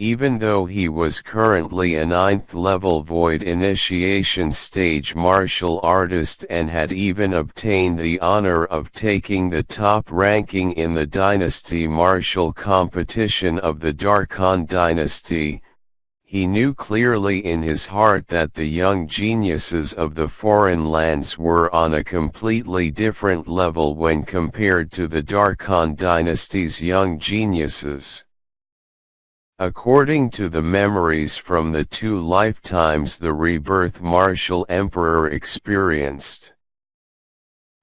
Even though he was currently a 9th level Void Initiation stage martial artist and had even obtained the honor of taking the top ranking in the Dynasty martial competition of the Darkhan Dynasty, he knew clearly in his heart that the young geniuses of the foreign lands were on a completely different level when compared to the Darkhan Dynasty's young geniuses. According to the memories from the 2 lifetimes the Rebirth Martial Emperor experienced.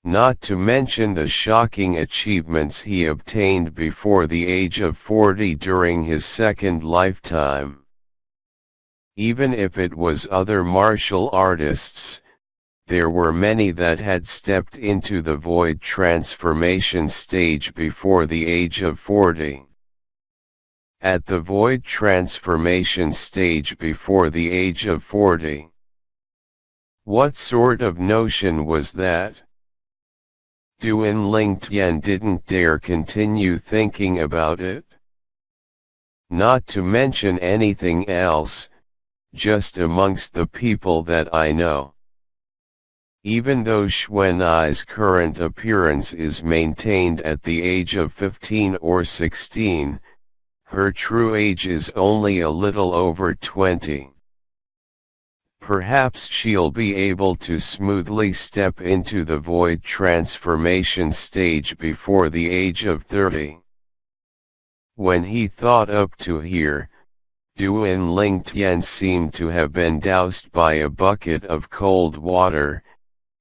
Not to mention the shocking achievements he obtained before the age of 40 during his 2nd lifetime. Even if it was other martial artists, there were many that had stepped into the Void transformation stage before the age of 40. At the Void transformation stage before the age of 40. What sort of notion was that? Duan Lingtian didn't dare continue thinking about it. Not to mention anything else, just amongst the people that I know. Even though Xuanai's current appearance is maintained at the age of 15 or 16, her true age is only a little over 20. Perhaps she'll be able to smoothly step into the Void transformation stage before the age of 30. When he thought up to here, Duan Lingtian seemed to have been doused by a bucket of cold water,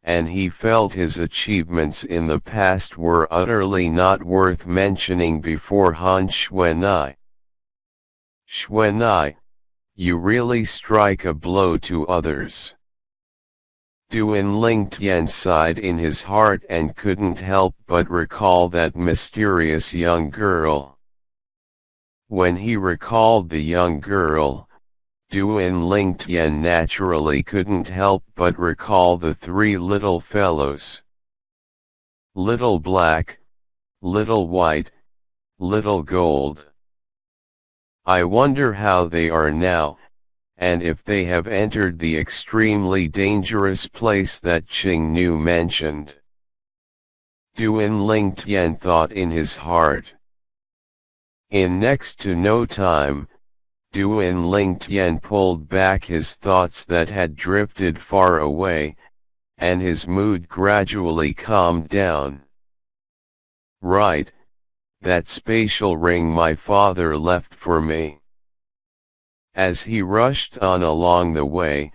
and he felt his achievements in the past were utterly not worth mentioning before Han Xuanai. Xuanai, you really strike a blow to others. Duan Lingtian sighed in his heart and couldn't help but recall that mysterious young girl. When he recalled the young girl, Duan Lingtian naturally couldn't help but recall the 3 little fellows. Little Black, Little White, Little Gold. I wonder how they are now, and if they have entered the extremely dangerous place that Qing Nu mentioned. Duan Lingtian thought in his heart. In next to no time, Duan Lingtian pulled back his thoughts that had drifted far away, and his mood gradually calmed down. Right, that spatial ring my father left for me. As he rushed on along the way,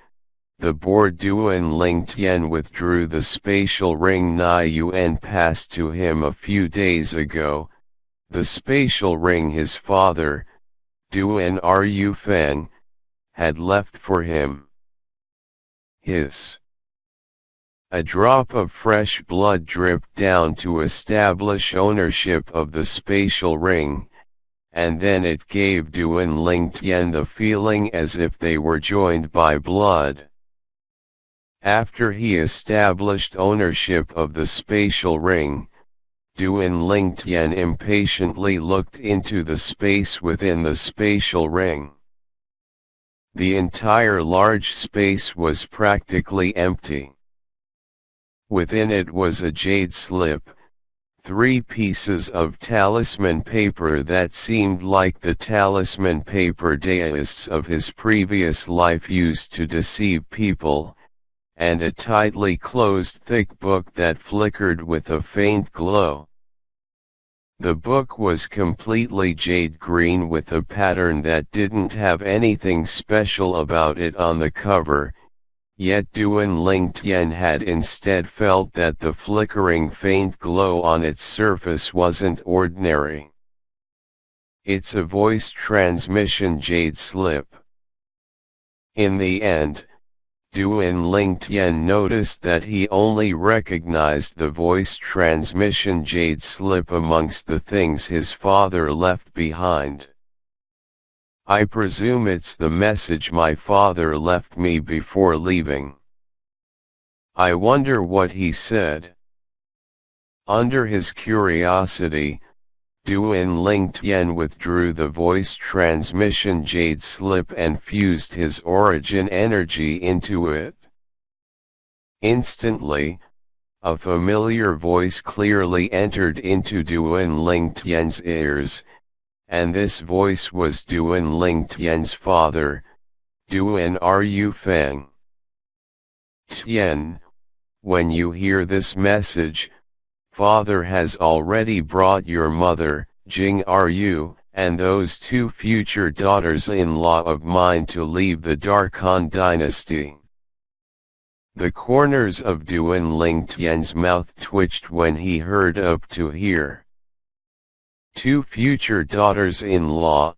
the bored Duan Lingtian withdrew the spatial ring Nai Yuan passed to him a few days ago, the spatial ring his father, Duan Ru Feng, had left for him. A drop of fresh blood dripped down to establish ownership of the spatial ring, and then it gave Duan Lingtian the feeling as if they were joined by blood. After he established ownership of the spatial ring, Duan Lingtian impatiently looked into the space within the spatial ring. The entire large space was practically empty. Within it was a jade slip, 3 pieces of talisman paper that seemed like the talisman paper deists of his previous life used to deceive people, and a tightly closed thick book that flickered with a faint glow. The book was completely jade green with a pattern that didn't have anything special about it on the cover, yet Duan Lingtian had instead felt that the flickering faint glow on its surface wasn't ordinary. It's a voice transmission jade slip. In the end, Duan Lingtian noticed that he only recognized the voice transmission jade slip amongst the things his father left behind. I presume it's the message my father left me before leaving. I wonder what he said. Under his curiosity, Duan Lingtian withdrew the voice transmission jade slip and fused his origin energy into it. Instantly, a familiar voice clearly entered into Duan Lingtian's ears, and this voice was Duan Lingtian's father, Duan Ru Feng. Tian, when you hear this message, Father has already brought your mother, Jing Ru, and those two future daughters-in-law of mine to leave the Darkhan dynasty. The corners of Duan Lingtian's mouth twitched when he heard up to here. Two future daughters-in-law.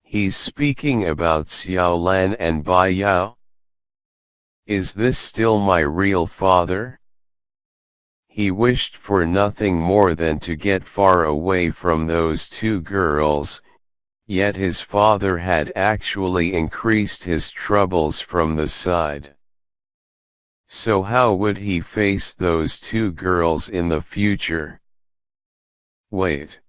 He's speaking about Xiao Lan and Bai Yao? Is this still my real father? He wished for nothing more than to get far away from those two girls, yet his father had actually increased his troubles from the side. So how would he face those two girls in the future? Wait.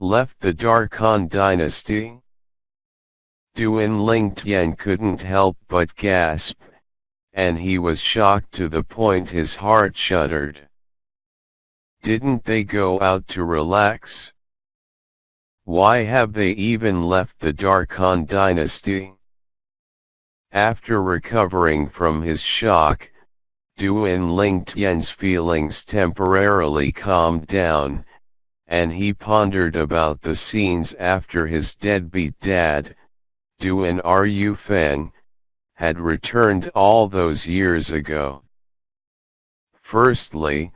Left the Darkhan dynasty? Duan Lingtian couldn't help but gasp, and he was shocked to the point his heart shuddered. Didn't they go out to relax? Why have they even left the Darkhan dynasty? After recovering from his shock, Duan Lingtian's feelings temporarily calmed down, and he pondered about the scenes after his deadbeat dad, Duan Ru Feng, had returned all those years ago. Firstly,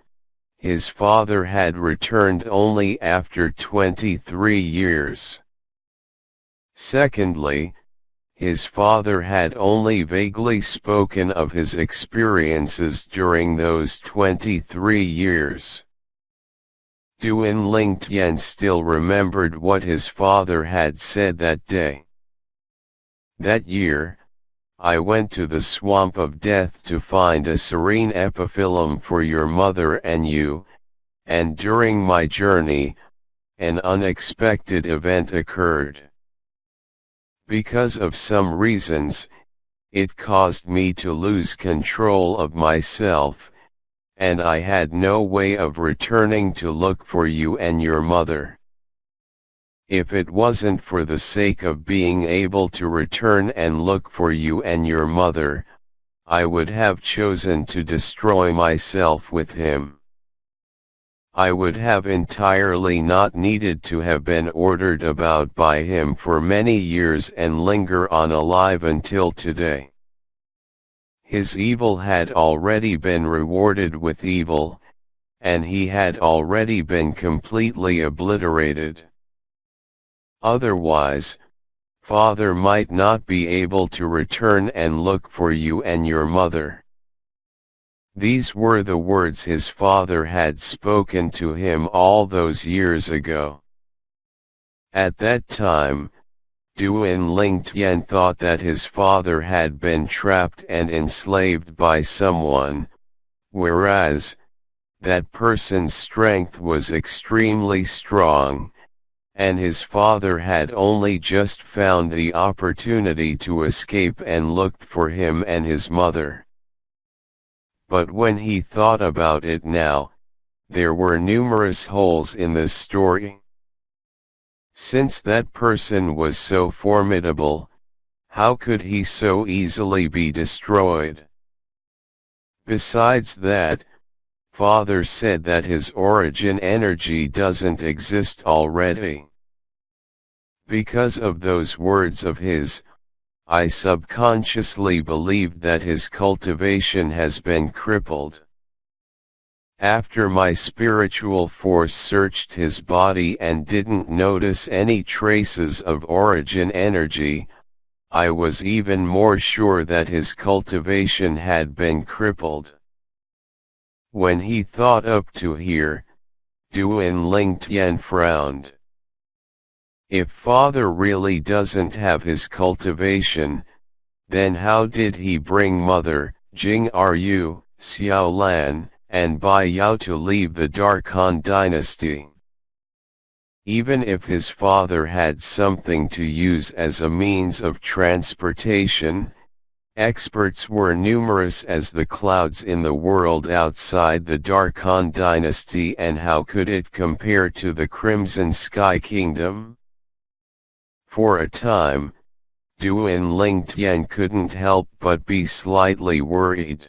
his father had returned only after 23 years. Secondly, his father had only vaguely spoken of his experiences during those 23 years. Duan Lingtian still remembered what his father had said that day. That year, I went to the swamp of death to find a serene epiphyllum for your mother and you, and during my journey, an unexpected event occurred. Because of some reasons, it caused me to lose control of myself, and I had no way of returning to look for you and your mother. If it wasn't for the sake of being able to return and look for you and your mother, I would have chosen to destroy myself with him. I would have entirely not needed to have been ordered about by him for many years and linger on alive until today. His evil had already been rewarded with evil, and he had already been completely obliterated. Otherwise, Father might not be able to return and look for you and your mother. These were the words his father had spoken to him all those years ago. At that time, Duan Lingtian thought that his father had been trapped and enslaved by someone, whereas, that person's strength was extremely strong, and his father had only just found the opportunity to escape and looked for him and his mother. But when he thought about it now, there were numerous holes in this story. Since that person was so formidable, how could he so easily be destroyed? Besides that, Father said that his origin energy doesn't exist already. Because of those words of his, I subconsciously believed that his cultivation has been crippled. After my spiritual force searched his body and didn't notice any traces of origin energy, I was even more sure that his cultivation had been crippled. When he thought up to here, Duan Lingtian frowned. If Father really doesn't have his cultivation, then how did he bring Mother, Jing Ru, Xiao Lan, and Bai Yao to leave the Darkhan dynasty? Even if his father had something to use as a means of transportation, experts were numerous as the clouds in the world outside the Darkhan dynasty, and how could it compare to the Crimson Sky Kingdom? For a time, Duan Lingtian couldn't help but be slightly worried.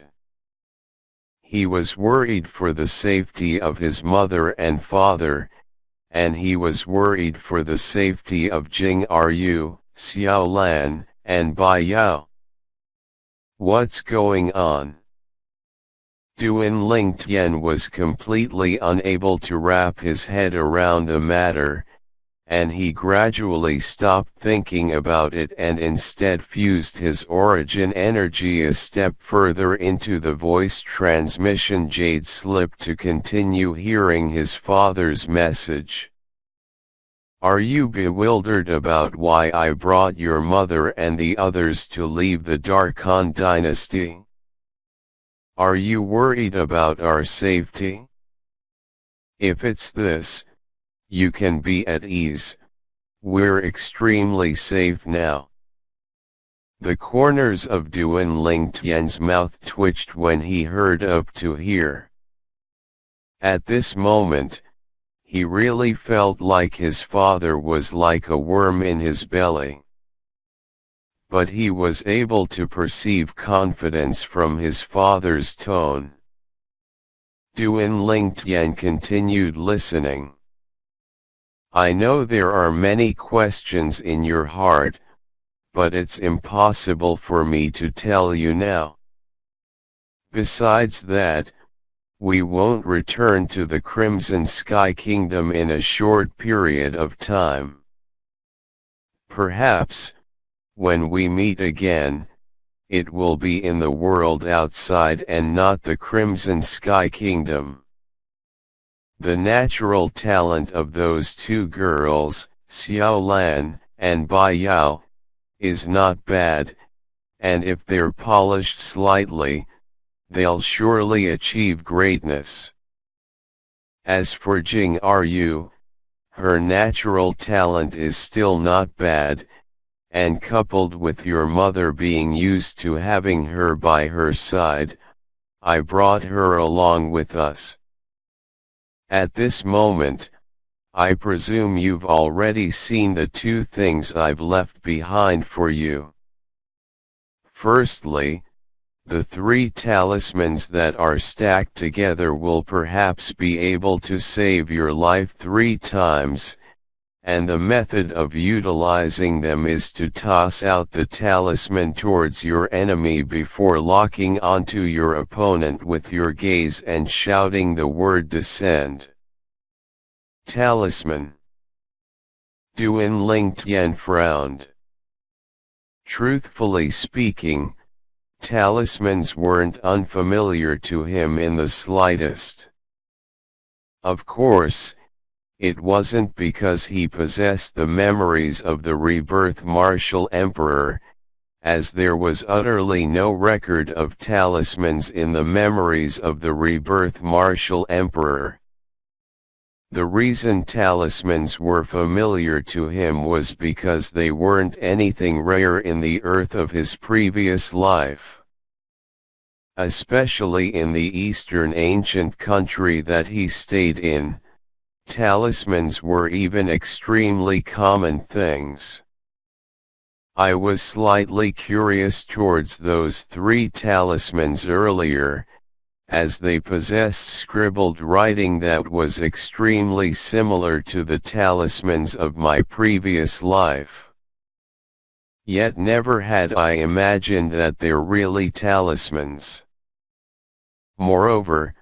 He was worried for the safety of his mother and father, and he was worried for the safety of Jing Ryu, Xiao Lan, and Bai Yao. What's going on? Duan Lingtian was completely unable to wrap his head around the matter, and he gradually stopped thinking about it and instead fused his origin energy a step further into the voice transmission jade slip to continue hearing his father's message. Are you bewildered about why I brought your mother and the others to leave the Darkhan dynasty? Are you worried about our safety? If it's this, you can be at ease. We're extremely safe now. The corners of Duan Lingtian's mouth twitched when he heard up to here. At this moment, he really felt like his father was like a worm in his belly. But he was able to perceive confidence from his father's tone. Duan Lingtian continued listening. I know there are many questions in your heart, but it's impossible for me to tell you now. Besides that, we won't return to the Crimson Sky Kingdom in a short period of time. Perhaps, when we meet again, it will be in the world outside and not the Crimson Sky Kingdom. The natural talent of those two girls, Xiao Lan and Bai Yao, is not bad, and if they're polished slightly, they'll surely achieve greatness. As for Jing Ryu, her natural talent is still not bad, and coupled with your mother being used to having her by her side, I brought her along with us. At this moment, I presume you've already seen the two things I've left behind for you. Firstly, the 3 talismans that are stacked together will perhaps be able to save your life 3 times, and the method of utilizing them is to toss out the talisman towards your enemy before locking onto your opponent with your gaze and shouting the word descend. Talisman. Duan Lingtian frowned. Truthfully speaking, talismans weren't unfamiliar to him in the slightest. Of course, it wasn't because he possessed the memories of the Rebirth Martial Emperor, as there was utterly no record of talismans in the memories of the Rebirth Martial Emperor. The reason talismans were familiar to him was because they weren't anything rare in the earth of his previous life. Especially in the eastern ancient country that he stayed in, talismans were even extremely common things. I was slightly curious towards those 3 talismans earlier, as they possessed scribbled writing that was extremely similar to the talismans of my previous life. Yet never had I imagined that they're really talismans. Moreover,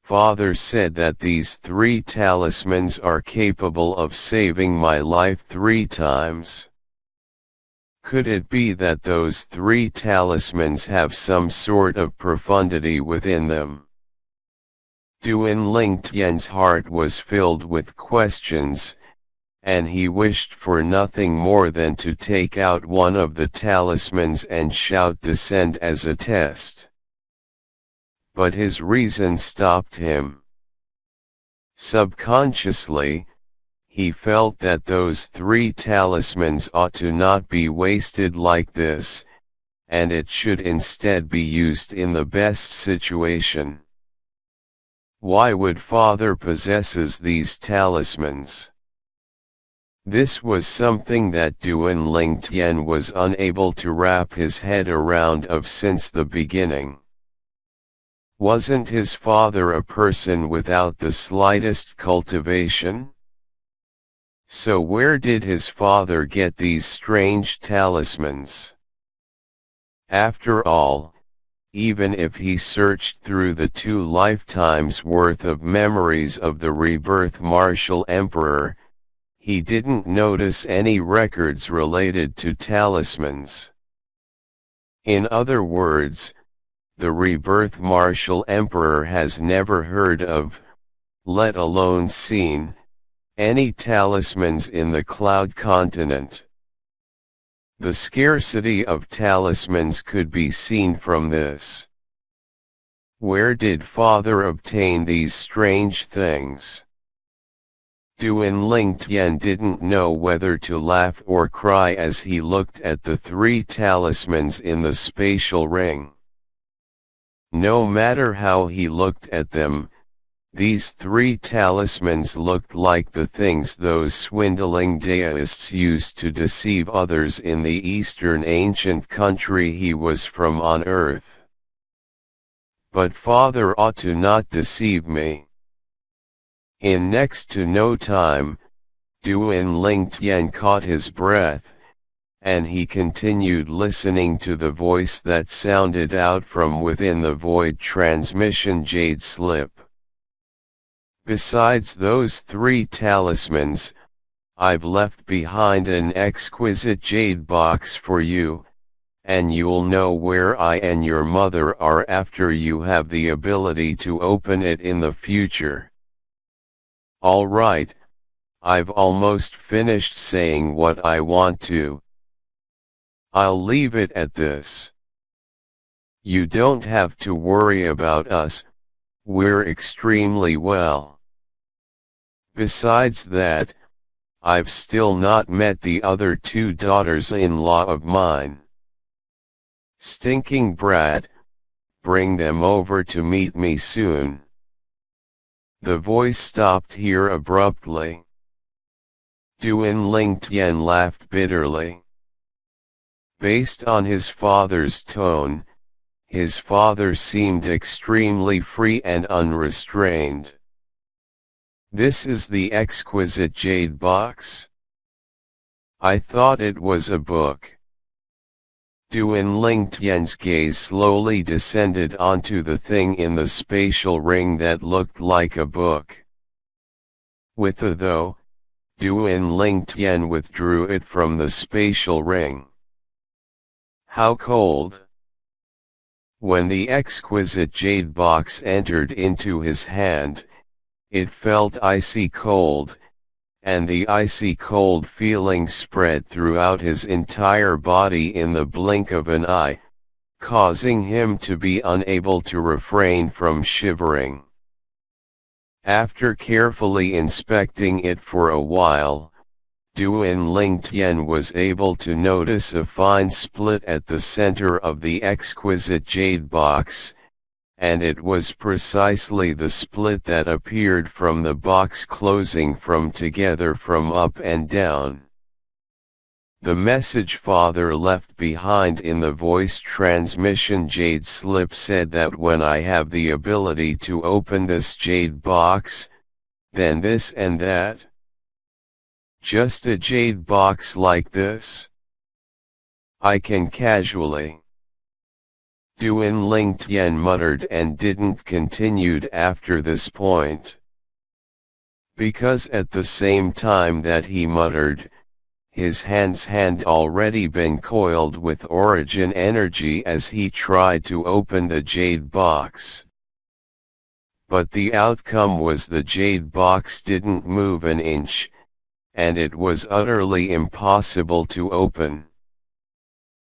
Father said that these 3 talismans are capable of saving my life 3 times. Could it be that those 3 talismans have some sort of profundity within them? Duan Lingtian's heart was filled with questions, and he wished for nothing more than to take out one of the talismans and shout descend as a test. But his reason stopped him. Subconsciously, he felt that those 3 talismans ought to not be wasted like this, and it should instead be used in the best situation. Why would Father possesses these talismans? This was something that Duan Lingtian was unable to wrap his head around since the beginning. Wasn't his father a person without the slightest cultivation? So where did his father get these strange talismans? After all, even if he searched through the 2 lifetimes worth of memories of the Rebirth Martial Emperor, he didn't notice any records related to talismans. In other words, the Rebirth Martial Emperor has never heard of, let alone seen, any talismans in the Cloud Continent. The scarcity of talismans could be seen from this. Where did Father obtain these strange things? Duan Lingtian didn't know whether to laugh or cry as he looked at the 3 talismans in the spatial ring. No matter how he looked at them, these 3 talismans looked like the things those swindling deists used to deceive others in the eastern ancient country he was from on earth. But Father ought to not deceive me. In next to no time, Duan Lingtian caught his breath, and he continued listening to the voice that sounded out from within the void transmission jade slip. Besides those 3 talismans, I've left behind an exquisite jade box for you, and you'll know where I and your mother are after you have the ability to open it in the future. All right, I've almost finished saying what I want to. I'll leave it at this. You don't have to worry about us, we're extremely well. Besides that, I've still not met the other 2 daughters-in-law of mine. Stinking brat, bring them over to meet me soon. The voice stopped here abruptly. Duan Lingtian laughed bitterly. Based on his father's tone, his father seemed extremely free and unrestrained. This is the exquisite jade box? I thought it was a book. Duan Lingtian's gaze slowly descended onto the thing in the spatial ring that looked like a book. With a though, Duan Lingtian withdrew it from the spatial ring. How cold! When the exquisite jade box entered into his hand, it felt icy cold, and the icy cold feeling spread throughout his entire body in the blink of an eye, causing him to be unable to refrain from shivering. After carefully inspecting it for a while, Duan Lingtian was able to notice a fine split at the center of the exquisite jade box, and it was precisely the split that appeared from the box closing from together from up and down. The message Father left behind in the voice transmission jade slip said that when I have the ability to open this jade box, then this and that. Just a jade box like this? I can casually. Duan Lingtian muttered and didn't continued after this point. Because at the same time that he muttered, his hand already been coiled with origin energy as he tried to open the jade box. But the outcome was the jade box didn't move an inch, and it was utterly impossible to open.